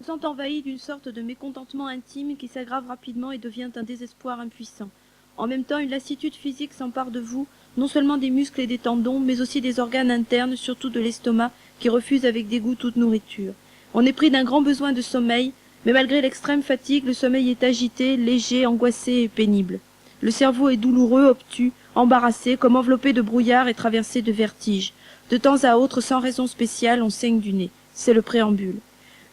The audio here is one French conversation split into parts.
se sent envahi d'une sorte de mécontentement intime qui s'aggrave rapidement et devient un désespoir impuissant. En même temps, une lassitude physique s'empare de vous, non seulement des muscles et des tendons, mais aussi des organes internes, surtout de l'estomac, qui refuse avec dégoût toute nourriture. On est pris d'un grand besoin de sommeil, mais malgré l'extrême fatigue, le sommeil est agité, léger, angoissé et pénible. Le cerveau est douloureux, obtus, embarrassé, comme enveloppé de brouillard et traversé de vertige. De temps à autre, sans raison spéciale, on saigne du nez. C'est le préambule.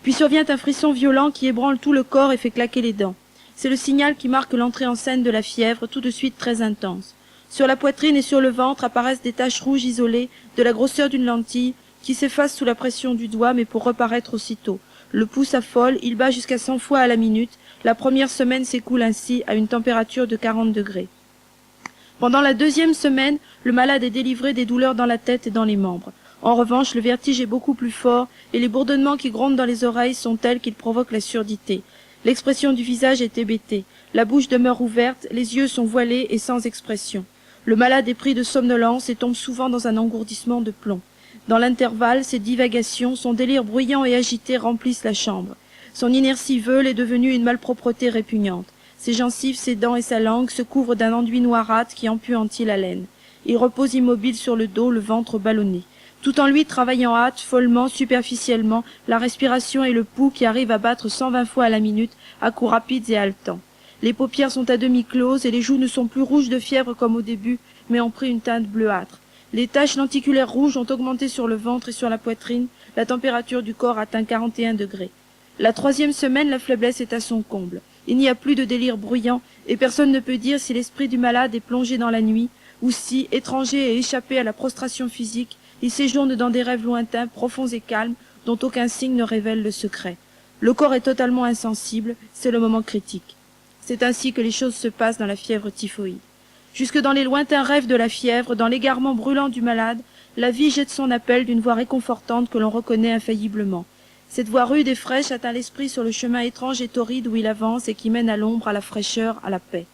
Puis survient un frisson violent qui ébranle tout le corps et fait claquer les dents. C'est le signal qui marque l'entrée en scène de la fièvre, tout de suite très intense. Sur la poitrine et sur le ventre apparaissent des taches rouges isolées, de la grosseur d'une lentille, qui s'effacent sous la pression du doigt, mais pour reparaître aussitôt. Le pouls affole, il bat jusqu'à 100 fois à la minute. La première semaine s'écoule ainsi à une température de 40 degrés. Pendant la deuxième semaine, le malade est délivré des douleurs dans la tête et dans les membres. En revanche, le vertige est beaucoup plus fort et les bourdonnements qui grondent dans les oreilles sont tels qu'ils provoquent la surdité. L'expression du visage est hébétée. La bouche demeure ouverte, les yeux sont voilés et sans expression. Le malade est pris de somnolence et tombe souvent dans un engourdissement de plomb. Dans l'intervalle, ses divagations, son délire bruyant et agité remplissent la chambre. Son inertie veule est devenue une malpropreté répugnante. Ses gencives, ses dents et sa langue se couvrent d'un enduit noirâtre qui empuantit la laine. Il repose immobile sur le dos, le ventre ballonné. Tout en lui travaille en hâte, follement, superficiellement, la respiration et le pouls qui arrivent à battre 120 fois à la minute, à coups rapides et haletants. Les paupières sont à demi closes et les joues ne sont plus rouges de fièvre comme au début, mais ont pris une teinte bleuâtre. Les taches lenticulaires rouges ont augmenté sur le ventre et sur la poitrine, la température du corps atteint 41 degrés. La troisième semaine, la faiblesse est à son comble. Il n'y a plus de délire bruyant, et personne ne peut dire si l'esprit du malade est plongé dans la nuit, ou si, étranger et échappé à la prostration physique, il séjourne dans des rêves lointains, profonds et calmes, dont aucun signe ne révèle le secret. Le corps est totalement insensible, c'est le moment critique. C'est ainsi que les choses se passent dans la fièvre typhoïde. Jusque dans les lointains rêves de la fièvre, dans l'égarement brûlant du malade, la vie jette son appel d'une voix réconfortante que l'on reconnaît infailliblement. Cette voix rude et fraîche atteint l'esprit sur le chemin étrange et torride où il avance et qui mène à l'ombre, à la fraîcheur, à la paix.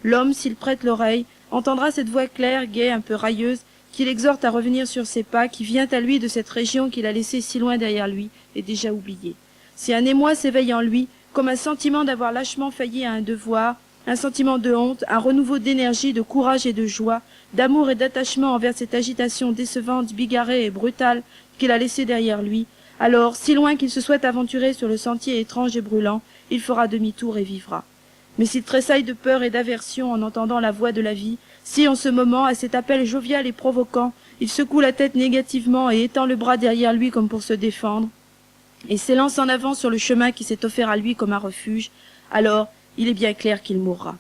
L'homme, s'il prête l'oreille, entendra cette voix claire, gaie, un peu railleuse, qui l'exhorte à revenir sur ses pas, qui vient à lui de cette région qu'il a laissée si loin derrière lui et déjà oubliée. Si un émoi s'éveille en lui, comme un sentiment d'avoir lâchement failli à un devoir, un sentiment de honte, un renouveau d'énergie, de courage et de joie, d'amour et d'attachement envers cette agitation décevante, bigarrée et brutale qu'il a laissée derrière lui, alors, si loin qu'il se soit aventuré sur le sentier étrange et brûlant, il fera demi-tour et vivra. Mais s'il tressaille de peur et d'aversion en entendant la voix de la vie, si en ce moment, à cet appel jovial et provoquant, il secoue la tête négativement et étend le bras derrière lui comme pour se défendre, et s'élance en avant sur le chemin qui s'est offert à lui comme un refuge, alors il est bien clair qu'il mourra.